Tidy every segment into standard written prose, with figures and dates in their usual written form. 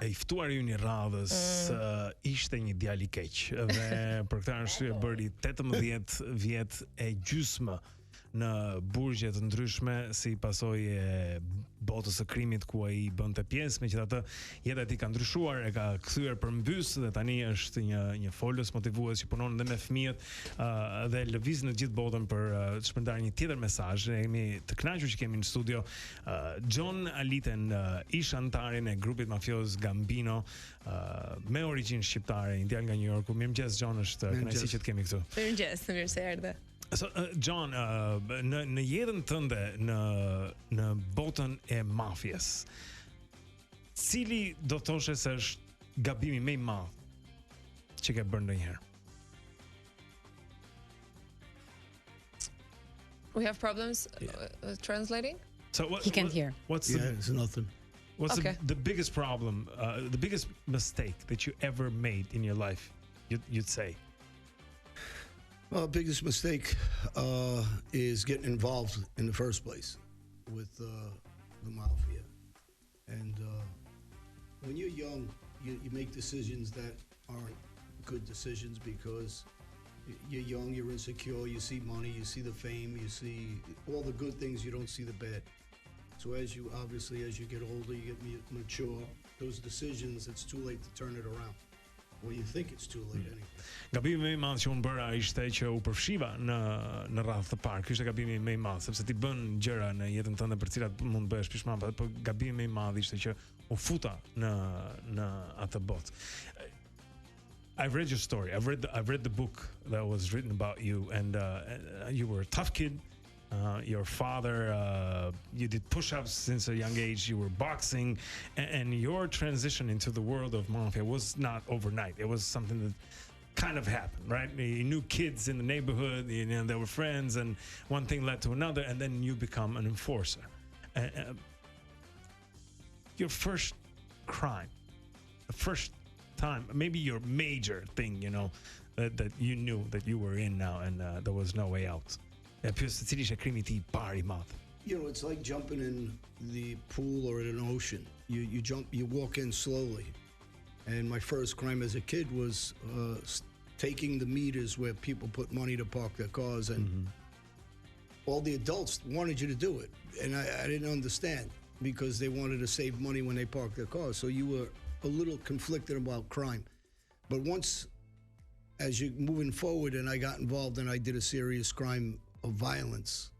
I ftuari ynë i radhës ishte një djalë i keq dhe për këtë arsye bëri 18 vjet e gjysmë në burgje të ndryshme si pasojë e botës së krimit ku ai bënte pjesë, megjithatë jeta e tij ka ndryshuar, e ka kthyer përmbys dhe tani është një folës motivues që punon edhe me fëmijët dhe lëviz në gjithë botën për të shpërndarë një tjetër mesazh. Ne jemi të kënaqur që kemi në studio John Aliten, ish antarin e grupit mafioz Gambino, me origjinë shqiptare, një djalë nga New Yorku. Mirëmëngjes John, është kënaqësi që të kemi këtu. Mirëmëngjes, mirë se erdhe. So, John, në jetën tënde në botën e mafjes, cili do thoshe se është gabimi më i madh që ke bërë ndonjëherë? We have problems translating? So what, he can't hear. It's nothing. What's Okay. the biggest problem, the biggest mistake that you ever made in your life, you'd say? Well, biggest mistake is getting involved in the first place with the mafia. And when you're young, you make decisions that aren't good decisions because you're young, you're insecure, you see money, you see the fame, you see all the good things, you don't see the bad. So as you get older, you get mature, those decisions, it's too late to turn it around. Well, you think it's too late anyway. Gabimi më i madh që unë bëra ishte që u përfshiva në radhë të parë. Ky ishte gabimi më i madh, sepse ti bën gjëra në jetën tënde për cilat mund të bëhesh pishman, por gabimi më i madh ishte që u futa në atë botë. I've read your story. I've read the book that was written about you, and you were a tough kid. Your father, you did push-ups since a young age, you were boxing, and your transition into the world of mafia was not overnight. It was something that kind of happened, right? You knew kids in the neighborhood, they were friends, and one thing led to another, and then you become an enforcer. Your first crime, the first time, maybe your major thing, that you knew that you were in now, and there was no way out. Cili ishte krimi I parë I madh? It's like jumping in the pool or in an ocean. You walk in slowly. And my first crime as a kid was taking the meters where people put money to park their cars, and all the adults wanted you to do it. And I didn't understand because they wanted to save money when they parked their cars. So you were a little conflicted about crime. But once, as you're moving forward and I got involved and I did a serious crime of violence,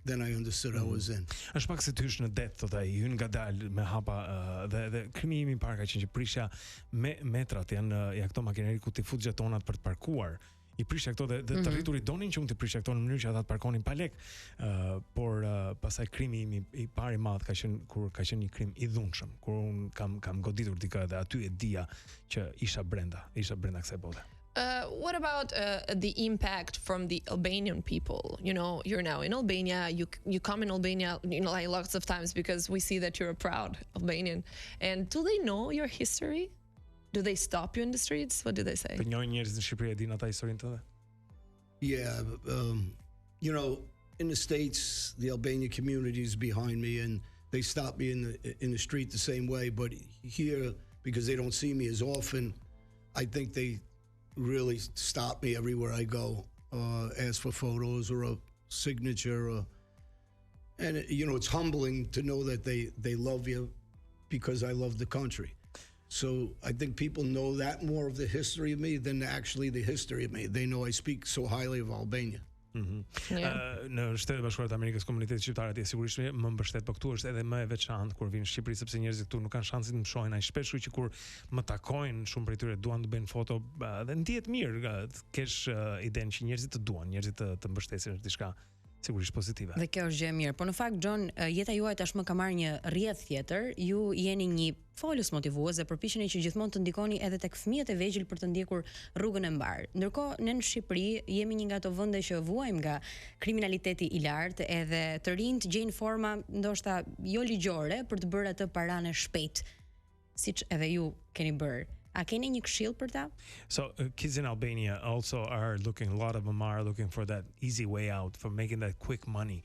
then I understood I was in. Është pak se ty hysh në det, thot ai, hyn ngadalë me hapa dhe krimi im I parë ka qenë që prisha metrat janë këto makineri ku ti fut xhetonat për të parkuar. I prisha këto dhe të rriturit donin që unë të prisha këto në mënyrë që ata të parkonin pa lek. Por pastaj krimi im I parë I madh ka qenë kur ka qenë një krim I dhunshëm, kur un kam goditur dikë dhe aty e dija që isha brenda kësaj bote. What about the impact from the Albanian people? You're now in Albania. You come in Albania, like lots of times because we see that you're a proud Albanian. And do they know your history? Do they stop you in the streets? What do they say? Të njohin njerëzit në Shqipëri e din ata historinë tënde? Yeah, in the States, the Albanian community is behind me, and they stop me in the street the same way. But here, because they don't see me as often, I think they really stop me everywhere I go, ask for photos or a signature, and it's humbling to know that they love you because I love the country. So I think people know that more of the history of me than actually the history of me. They know I speak so highly of Albania. Në Shtetet Bashkuara të Amerikës komuniteti shqiptar atje sigurisht më mbështet, por këtu është edhe më e veçantë kur vinë në Shqipëri sepse njerëzit këtu nuk kanë shansin të më shohin aq shpesh, që kur më takojnë shumë prej tyre duan të bëjnë foto dhe ndihet mirë, të kesh idenë që njerëzit të duan, njerëzit të mbështesin është diçka sigurisht pozitive. Dhe kjo është gjë e mirë. Po në fakt John, jeta juaj tashmë ka marrë një rrjedh tjetër. Ju jeni një folës motivues dhe përpiqeni që gjithmonë të ndikoni edhe tek fëmijët e vegjël për të ndjekur rrugën e mbar. Ndërkohë ne në Shqipëri jemi një nga ato vende që vuajmë nga kriminaliteti I lartë, edhe të rinjt gjejnë forma ndoshta jo ligjore për të bërë atë paranë shpejt, siç edhe ju keni bërë. A keni një këshill për ta? So kids in Albania also are looking, a lot of them are looking for that easy way out, for making that quick money.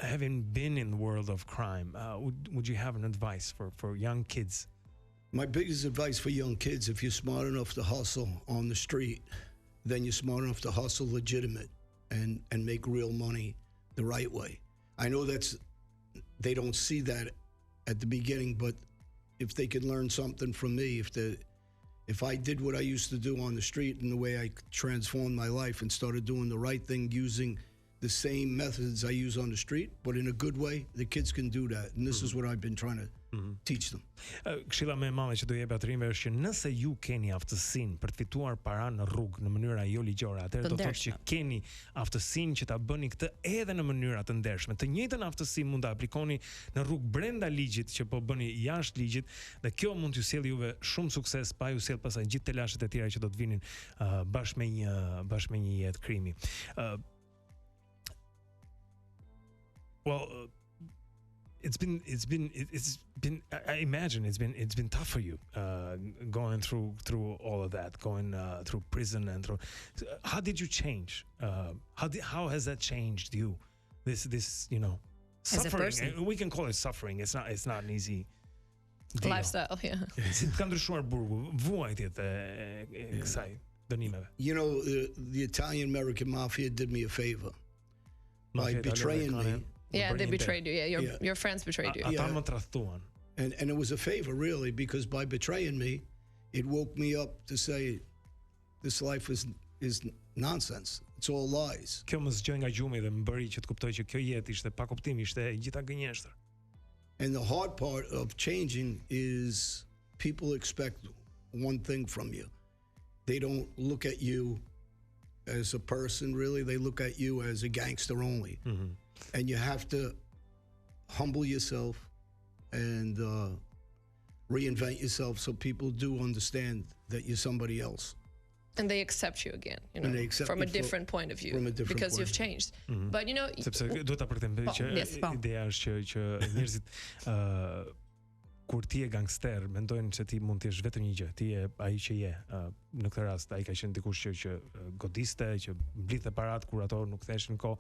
Having been in the world of crime, would you have an advice for young kids My biggest advice for young kids, if you're smart enough to hustle on the street, then you're smart enough to hustle legitimate and make real money the right way. I know they don't see that at the beginning, but if they could learn something from me, if I did what I used to do on the street and the way I transformed my life and started doing the right thing using the same methods I use on the street, but in a good way, the kids can do that. And this is what I've been trying to teach them. Këshilla më e madhe që do jep atërimve është që nëse ju keni aftësinë për të fituar para në rrugë në mënyra jo ligjore, atëherë do të thotë që keni aftësinë që ta bëni këtë edhe në mënyra të ndershme. Të njëjtën aftësi mund ta aplikoni në rrugë brenda ligjit që po bëni jashtë ligjit, dhe kjo mund t'ju sjellë juve shumë sukses, pa ju sjellë pastaj gjithë telashet e tjera që do të vinin bashkë me një jetë krimi. Well, it's been I imagine it's been tough for you going through all of that, going through prison and through. How did you change? How has that changed you? This As a suffering. person. We can call it suffering. It's not an easy deal. Lifestyle, yeah. Si të ka ndryshuar burgu, vuajtjet e kësaj dënimeve. You know, the Italian American mafia did me a favor by betraying me. Yeah, they betrayed you. Yeah, your friends betrayed you. Ata më tradhtuan. And it was a favor, really, because by betraying me, it woke me up to say, this life is nonsense. It's all lies. Kjo më zgjoi nga gjumi dhe më bëri që të kuptoj që kjo jetë ishte pa kuptim, ishte gjitha gënjeshtër. And the hard part of changing is people expect one thing from you. They don't look at you as a person, really. They look at you as a gangster only. And you have to humble yourself and reinvent yourself so people do understand that you're somebody else. And they accept you again, And they accept from you a different point of view, from a different because point you've of view. changed. But Sepse duhet ta përkthejmë që ideja është që njerëzit kur ti je gangster, mendojnë se ti mund të jesh vetëm një gjë, ti je ai që je. Në këtë rast ai ka qenë dikush që godiste, që mblidhte parat kur ato nuk theshin kohë.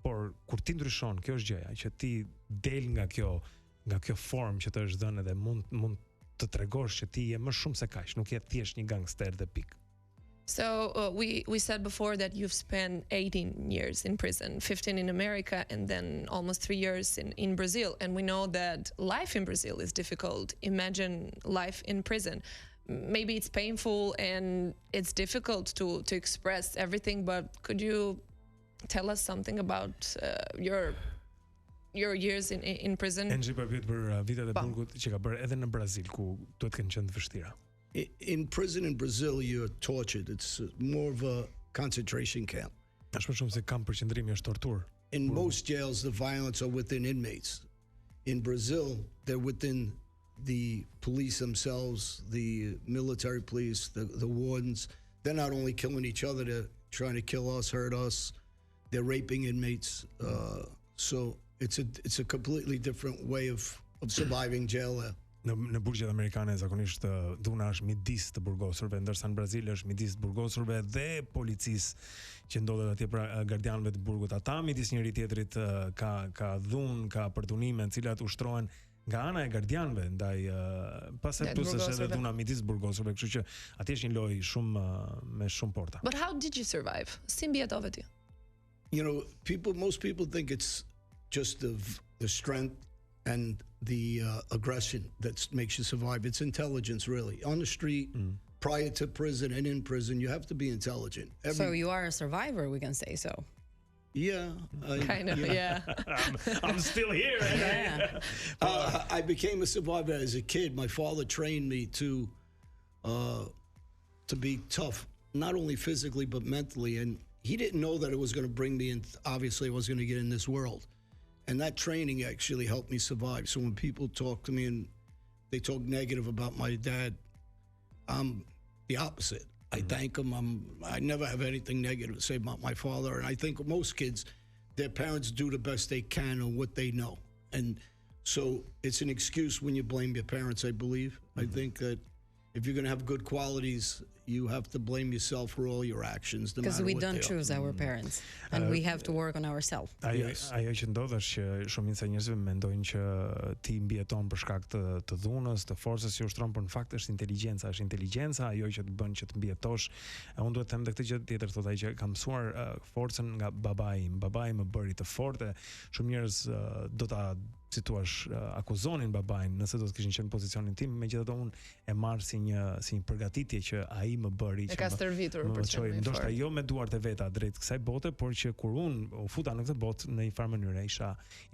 Por kur ti ndryshon, kjo është gjëja, që ti del nga kjo formë që të është dhënë dhe mund të tregosh që ti je më shumë se kaq, nuk je thjesht një gangster dhe pikë. So we said before that you've spent 18 years in prison, 15 in America, and then almost 3 years in Brazil. And we know that life in Brazil is difficult. Imagine life in prison. Maybe it's painful and it's difficult to express everything, but could you tell us something about your years in prison? Enxhi po pyet për vitet e burgut që ka bërë edhe në Brazil, ku duhet të kenë qenë të vështira. In prison in Brazil, you're tortured. It's more of a concentration camp. Është më shumë se kamp përqendrimi, është torturë. In most jails, the violence are within inmates. In Brazil, they're within the police themselves, the military police, the wardens. They're not only killing each other, they're trying to kill us, hurt us. They're raping inmates. So it's a completely different way of surviving jail there. Në burgjet amerikane zakonisht dhuna është midis të burgosurve, ndërsa në Brazil është midis të burgosurve dhe policisë që ndodhet atje, pra gardianëve të burgut. Ata midis njëri tjetrit ka dhunë, ka përdunime të cilat ushtrohen nga ana e gardianëve ndaj pastaj plus është edhe dhuna midis burgosurve, kështu që atje është një lojë shumë me shumë porta. But how did you survive? Si mbijetove ti? You know, most people think it's just the strength and the aggression that makes you survive. It's intelligence, really. On the street, prior to prison and in prison, you have to be intelligent. So you are a survivor, we can say so. Yeah. Kind of, yeah. I'm still here. Yeah. I became a survivor as a kid. My father trained me to be tough, not only physically but mentally. And he didn't know that it was going to bring me in. Obviously, I was going to get in this world. And that training actually helped me survive. So when people talk to me and they talk negative about my dad, I'm the opposite. I thank them. I never have anything negative to say about my father. And I think most kids, their parents do the best they can on what they know. And so it's an excuse when you blame your parents, I believe. I think that if you're going to have good qualities, you have to blame yourself for all your actions, no Because matter we what don't they are. choose our parents, and we have to work on ourselves. Ajo që ndodh është që shumica e njerëzve mendojnë që ti mbijeton për shkak të dhunës, të forcës që ushtron, por në fakt është inteligjenca ajo që të bën që të mbijetosh. Unë duhet të them edhe këtë gjë tjetër, thotë ai që kam mësuar forcën nga babai. Babai më bëri të fortë. Shumë njerëz do ta si thua akuzonin babain nëse do të kishin qenë në pozicionin tim, megjithatë unë e marr si një përgatitje që ai më bëri që ka stërvitur për të qenë. Ndoshta jo me duart e veta drejt kësaj bote, por që kur unë u futa në këtë botë në një farë mënyrë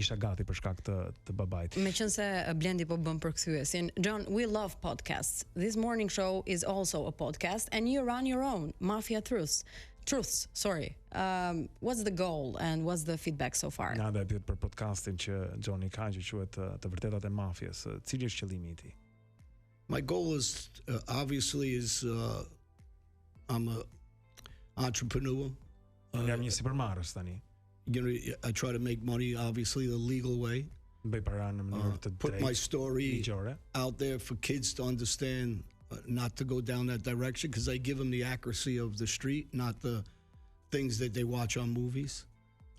isha gati për shkak të babait. Meqense Blendi po bën përkthyesin, John, we love podcasts. This morning show is also a podcast, and you run your own Mafia Truths. What's the goal and what's the feedback so far? Neada e pyet për podcastin që Johnny ka, që quhet Të vërtetat e mafjes. Cili është qëllimi i tij? My goal is obviously I'm a entrepreneur. Jam një sipërmarrës tani. You know, I try to make money obviously the legal way. Bëj para në mënyrë të drejtë. Put my story ligjore out there for kids to understand, not to go down that direction, because I give them the accuracy of the street, not the things that they watch on movies.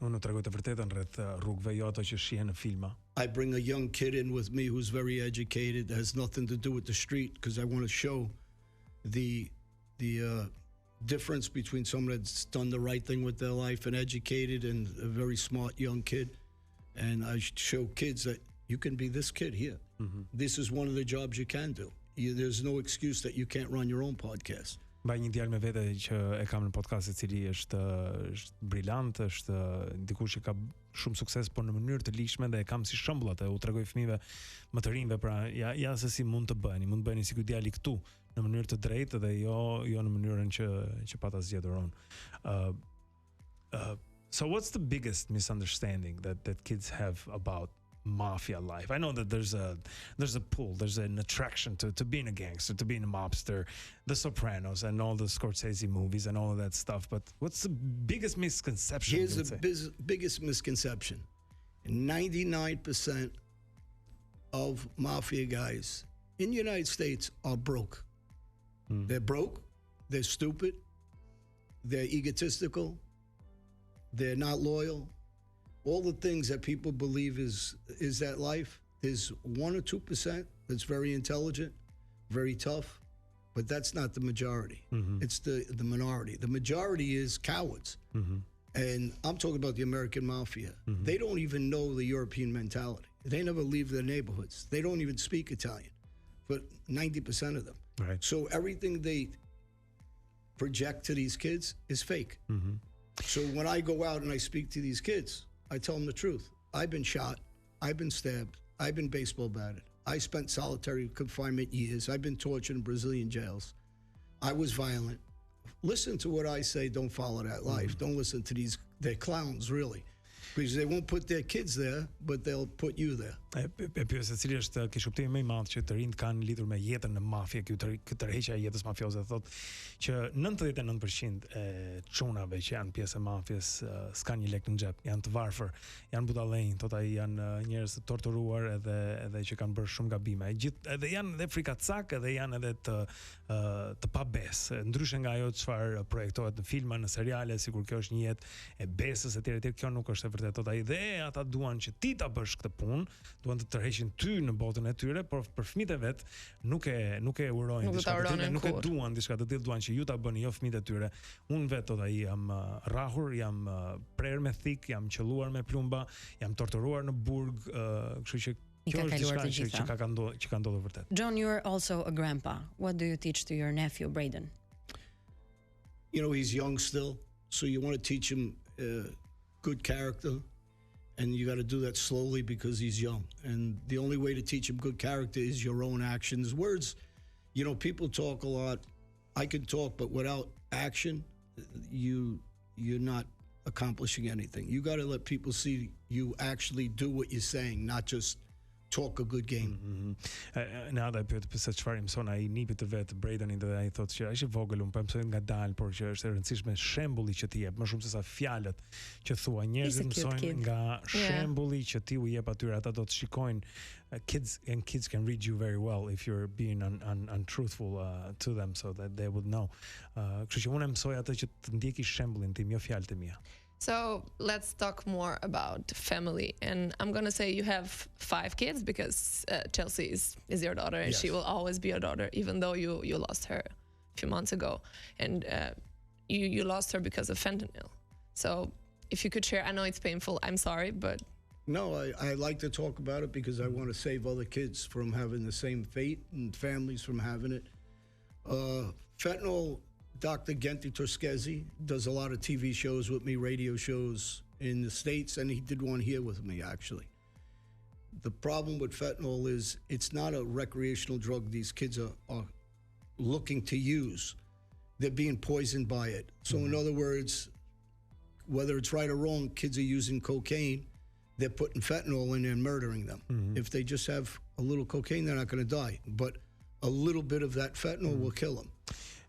Unë tregoj të vërtetën rreth rrugëve, jo ato që shihen në filma. I bring a young kid in with me who's very educated, that has nothing to do with the street, because I want to show the difference between someone that's done the right thing with their life and educated and a very smart young kid. And I show kids that you can be this kid here. This is one of the jobs you can do. There's no excuse that you can't run your own podcast. Mbaj një djalë me vete që e kam në podcast, i cili është brillant, është dikush që ka shumë sukses, por në mënyrë të lishme, dhe e kam si shembull atë, u tregoj fëmijëve më të rinjve, pra ja se si mund të bëni si ky djali këtu, në mënyrë të drejtë dhe jo në mënyrën që pata zgjedhur unë. So what's the biggest misunderstanding that kids have about mafia life? I know that there's a pull, there's an attraction to being a gangster, to being a mobster, The Sopranos and all the Scorsese movies and all of that stuff, but what's the biggest misconception? Here's the biggest misconception. 99% of mafia guys in the United States are broke. They're broke, they're stupid, they're egotistical, they're not loyal. All the things that people believe is that life. There's 1 or 2% that's very intelligent, very tough, but that's not the majority. It's the minority. The majority is cowards. And I'm talking about the American mafia. They don't even know the European mentality. They never leave their neighborhoods. They don't even speak Italian, but 90% of them. Right. So everything they project to these kids is fake. So when I go out and I speak to these kids, I tell them the truth. I've been shot. I've been stabbed. I've been baseball batted. I spent solitary confinement years. I've been tortured in Brazilian jails. I was violent. Listen to what I say. Don't follow that life. Don't listen to they're clowns, really. Because they won't put their kids there, but they'll put you there. E pyet se cili është kishuptimi më i madh që të rinjt kanë lidhur me jetën në mafie, ky tërheqja e jetës mafioze, thotë që 99% e çunave që janë pjesë e mafjes s'kan një lek në xhep, janë të varfër, janë budallënj, thotë ai, janë njerëz të torturuar edhe që kanë bërë shumë gabime. Edhe janë edhe frikacak, edhe janë edhe të pabesë, ndryshe nga ajo çfarë projektohet në filma, në seriale, sikur kjo është një jetë e besës etj, kjo nuk është e vërtetë. Thotë ai, dhe ata duan që ti ta bësh këtë punë, duan të tërheqin ty në botën e tyre, por për fëmijët e vet nuk e urojnë diçka të tillë, nuk e duan diçka të tillë, duan që ju ta bëni jo fëmijët e tyre. Unë vet thotë ai jam rrahur, jam prerë me thik, jam qelluar me plumba, jam torturuar në burg, kështu që kjo është diçka që ka ndodhur vërtet. John, you're also a grandpa. What do you teach to your nephew Braden? You know, he's young still, so you want to teach him good character, and you got to do that slowly because he's young. And the only way to teach him good character is your own actions. Words, you know, people talk a lot. I can talk, but without action, you're not accomplishing anything. You got to let people see you actually do what you're saying, not just talk a good game. Neada pyet pse çfarë mëson ai nipit të vet Brendanit dhe ai thotë që ai është i vogël, unë po mësoj ngadalë, por që është e rëndësishme shembulli që ti jep, më shumë se sa fjalët që thua. Njerëzit mësojnë nga shembulli që ti u jep atyre, ata do të shikojnë kids can read you very well if you're being untruthful to them so that they would know. Kështu që unë mësoj atë që të ndjeki shembullin tim, jo fjalët e mia. So let's talk more about family. And I'm going to say you have 5 kids because Chelsea is your daughter and Yes. she will always be your daughter, even though you lost her a few months ago. And you lost her because of fentanyl. So if you could share, I know it's painful, I'm sorry, but... No, I like to talk about it because I want to save other kids from having the same fate and families from having it. Fentanyl, Dr. Genti Torskezi does a lot of TV shows with me, radio shows in the States, and he did one here with me, actually. The problem with fentanyl is it's not a recreational drug these kids are looking to use. They're being poisoned by it. So in other words, whether it's right or wrong, kids are using cocaine, they're putting fentanyl in and murdering them. If they just have a little cocaine, they're not going to die. But a little bit of that fentanyl will kill them.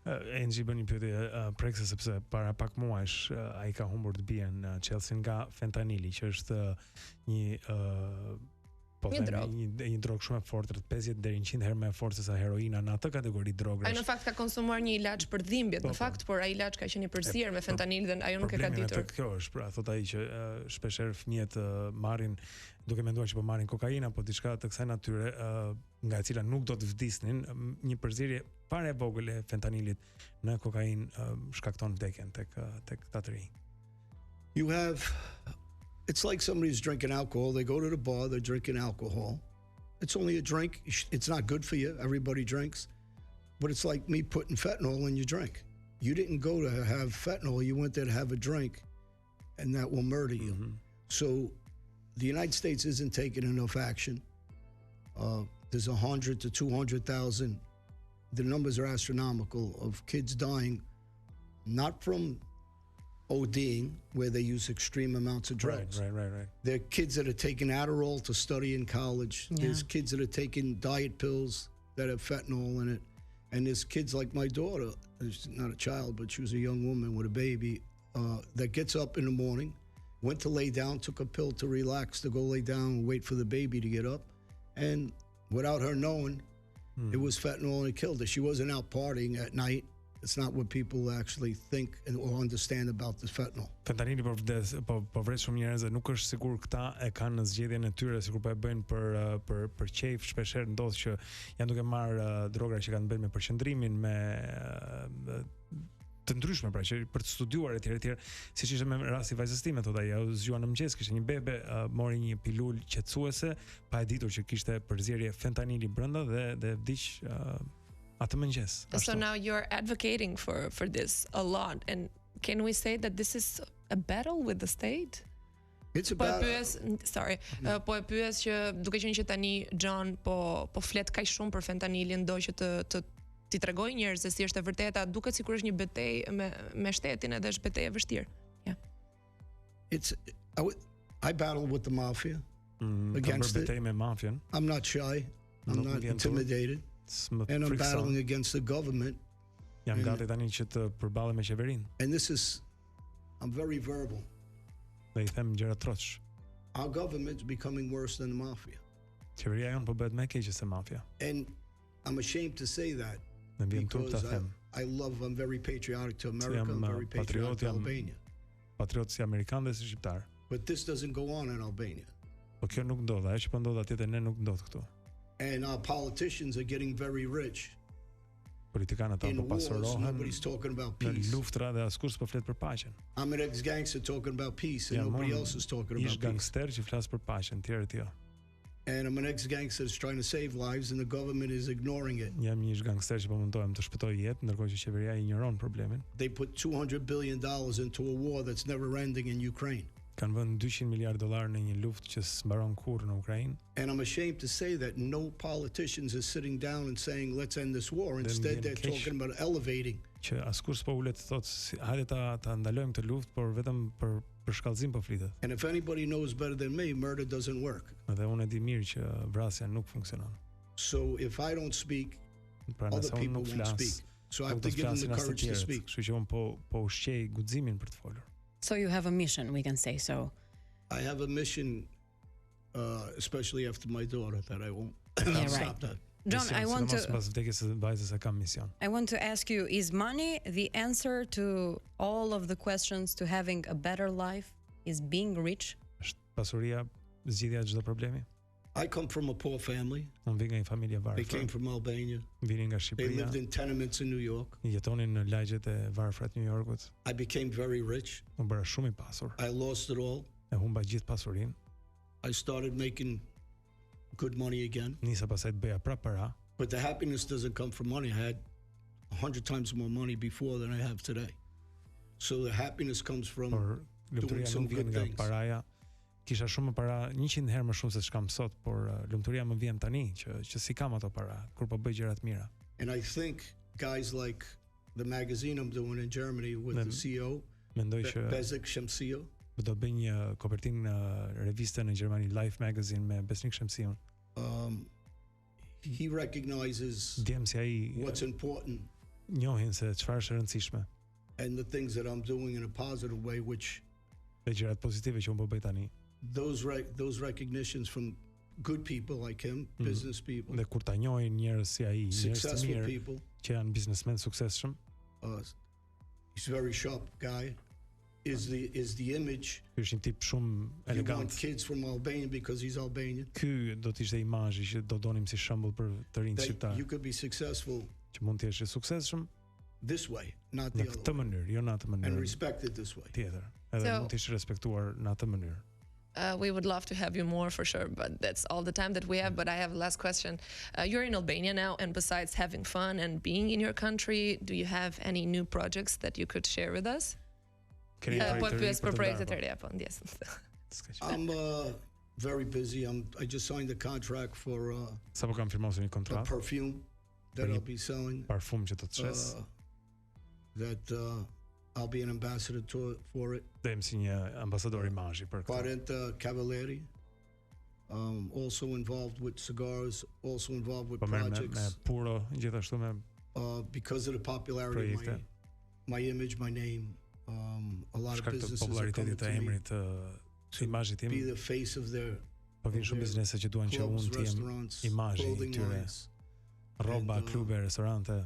Enxhi bën një pyetje prekse sepse para pak muajsh ai ka humbur të bien në Chelsea nga fentanili, që është një një drogë shumë e fortë, rreth 50 deri në 100 herë më e fortë se sa heroina në atë kategori drogash. Ai në fakt ka konsumuar një ilaç për dhimbjet, në fakt, por ai ilaç ka qenë i përzier me fentanil dhe ajo nuk e ka ditur. Kjo është, pra, thot ai që shpeshherë fëmijët marrin duke menduar që po marrin kokainë apo diçka të kësaj natyre, nga e cila nuk do të vdisnin, një përzierje para e vogël e fentanilit në kokainë shkakton vdekjen tek ta të rinj. You have, it's like somebody's drinking alcohol. They go to the bar, they're drinking alcohol. It's only a drink. It's not good for you. Everybody drinks. But it's like me putting fentanyl in your drink. You didn't go to have fentanyl. You went there to have a drink, and that will murder you. So the United States isn't taking enough action. There's 100 to 200,000. The numbers are astronomical of kids dying, not from ODing, where they use extreme amounts of drugs. Right. There are kids that are taking Adderall to study in college. There's kids that are taking diet pills that have fentanyl in it. And there's kids like my daughter, she's not a child, but she was a young woman with a baby, that gets up in the morning, went to lay down, took a pill to relax, to go lay down and wait for the baby to get up. And without her knowing, it was fentanyl and it killed her. She wasn't out partying at night. It's not what people actually think or understand about the fentanyl. Fentanili po vret shumë njerëz dhe nuk është sigur këta e kanë në zgjedhjen e tyre, sikur po e bëjnë për qejf. Shpeshherë ndodh që janë duke marr droga që kanë bërë me përqendrimin, me të ndryshme, pra, që për të studiuar etj, siç ishte me rasti vajzës time, thotë ai, ajo zgjuan në mëngjes, kishte një bebe, mori një pilul qetësuese, pa e ditur që kishte përzierje fentanili brenda dhe vdiq atë mëngjes. So now you're advocating for this a lot, and can we say that this is a battle with the state? It's Po e about pyes që duke qenë që tani John po flet kaq shumë për fentanilin, do që të ti tregoj njerëz se si është e vërteta, duket sikur është një betejë me shtetin, edhe është betejë e vështirë. I battle with the mafia against it. Betejë me mafian. I'm not shy. I'm not intimidated. And I'm battling against the government. Jam gati tani që të përballem me qeverinë. And I'm very verbal. Dhe I them gjëra troç. Our government's becoming worse than the mafia. Qeveria jonë po bëhet më e keqe se mafia. And I'm ashamed to say that because I'm very patriotic to America, I'm very patriotic to Albania. Patriot si amerikan dhe si shqiptar. But this doesn't go on in Albania. Po kjo nuk ndodh, ajo që po ndodh atje te ne nuk ndodh këtu. And our politicians are getting very rich. Politikanët apo pasorohen. Nobody's talking about peace. Në luftra dhe askush s'po flet për paqen. I'm an ex-gangster talking about peace and nobody else is talking about peace. Gangster që flas për paqen, tjerë. And I'm an ex-gangster that's trying to save lives and the government is ignoring it. Jam një gangster që po mundohem të shpëtoj jetë, ndërkohë që qeveria ignoron problemin. They put $200 billion into a war that's never ending in Ukraine. Kanë vënë $200 miliardë në një luftë që s'mbaron kurrë në Ukrainë. And I'm ashamed to say that no politicians is sitting down and saying let's end this war. Instead they're talking about elevating. Që askush s'po ulet thotë hajde ta ndalojmë këtë luftë, por vetëm për Për shkallëzim po flitet. And if anybody knows better than me, murder doesn't work. Dhe unë e di mirë që vrasja nuk funksionon. So if I don't speak, Pra other nëse unë people nuk won't flas, speak. So I have nuk to do të give them flasin the as të courage to tjerët. speak. Kështu që unë po ushqej guximin për të folur. So you have a mission, we can say so. I have a mission, especially after my daughter, that I won't Yeah, stop right. that. John, I want Sidomos to pas vdekjes së vajzës e kam mision. I want to ask you, is money the answer to all of the questions to having a better life? Is being rich? Është pasuria zgjidhja e çdo problemi? I come from a poor family. Unë vi nga një familje They came varfër. from Albania. Vini nga They Shqipëria. lived in tenements in New York. Jetonin në lagjet e varfra të New Yorkut. I became very rich. Unë bëra shumë i pasur. I lost it all. E humba gjithë pasurinë. I started making good money again. Nisa pasaj të bëja prap para. But the happiness doesn't come from money. I had 100 times more money before than I have today. So the happiness comes from Por lumturia some nuk vjen good nga things. paraja. Kisha shumë më para 100 herë më shumë se ç'kam sot, por lumturia më vjen tani që si kam ato para kur po bëj gjëra të mira. And I think guys like the magazine I'm doing in Germany with the CEO, Mendoj që Bezek Shemsio, do bëj një kopertinë në reviste në Gjermani, Life Magazine me Besnik Shemsion. he recognizes Djem si ai what's important njohin se çfarë është e rëndësishme. and the things that I'm doing in a positive way, which Dhe gjërat pozitive që unë po bëj tani. those recognitions from good people like him, business people, Dhe kur ta njohin njerëz si ai, njerëz të successful mirë people. që janë biznesmen suksesshëm, He's a very sharp guy. Is the image. ky është një tip shumë You want elegant. kids from Albania because he's Albanian. Ky do të ishte imazhi që do donim si shembull për të rinjt That shqiptar, you could be successful që mund të jesh i suksesshëm this way, not në the këtë other way, mënyrë, jo në atë and mënyrë respected this way. tjetër. Edhe So- mund të jesh i respektuar në atë mënyrë. We would love to have you more for sure, but that's all the time that we have. But I have a last question. You're in Albania now, and besides having fun and being in your country, do you have any new projects that you could share with us? Keni Yeah, projekt Po të ri pyes për për të projektet e ndarë, reja, po ndjes. S'ka që. I'm very busy. I just signed a contract for Sapo kam firmosur një a kontratë, perfume that I'll be selling. parfum që do të çes. That I'll be an ambassador for it. Them si një ambasador imazhi për këtë. 40 Cavalieri. Also involved with cigars. Also involved with Po merr me projects. puro, gjithashtu me Because of the popularity of Projekte. my image, my name. A lot of shkak të businesses are coming popularitetit të to me emrit të imazhit tim. be the face of their Po vjen shumë their biznese që duan që clubs, unë të jem restaurants, imazhi i clothing tyre. lines. Rroba, And, klube, restorante.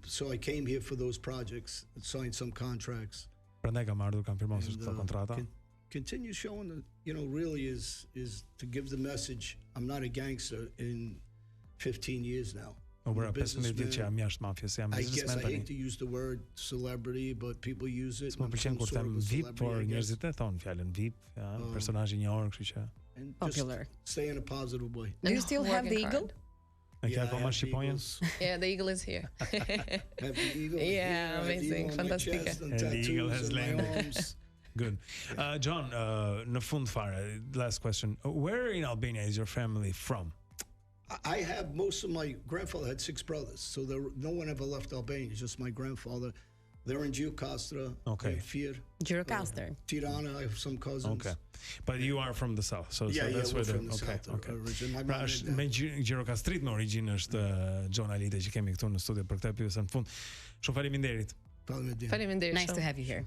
So I came here for those projects, signed some contracts. Prandaj kam ardhur, kam firmosur and, këto kontrata. Continue showing that, really is to give the message. I'm not a gangster in 15 years now. U I'm a bëra 15 vjet që jam businessman. jashtë mafjes, jam I guess biznesmen I hate tani. to use the word celebrity, but people use it. Më I'm pëlqen some kur sort them of a VIP, por celebrity, I guess. njerëzit e thon fjalën VIP, ja, personazhi i njohur, kështu që And just Popular. stay in a positive way. Do you still have the Working eagle? hard. e ke Yeah, I akoma have shqiponjen? eagles. Yeah, the eagle is here. Have the eagle Yeah, here, I have the amazing, eagle on my fantastic. chest and And the eagle tattoos has on my landed. arms. Good. John, në fund fare, last question. Where in Albania is your family from? I have most of my grandfather had 6 brothers, so no one ever left Albania. It's just my grandfather. They're in Gjykastra, Okay. in Fier, Gjirokastër. Tirana. I have some cousins. Okay. But you are from the south. So Yeah, that's we're where from the okay, south okay. origin. My Pra mom është and me dad. Gjirokastrit në origjinë është John Alide që kemi këtu në studio për këtë pyetje në fund. Shumë faleminderit. Probably my dad. Faleminderit. Nice shumë. to have you here.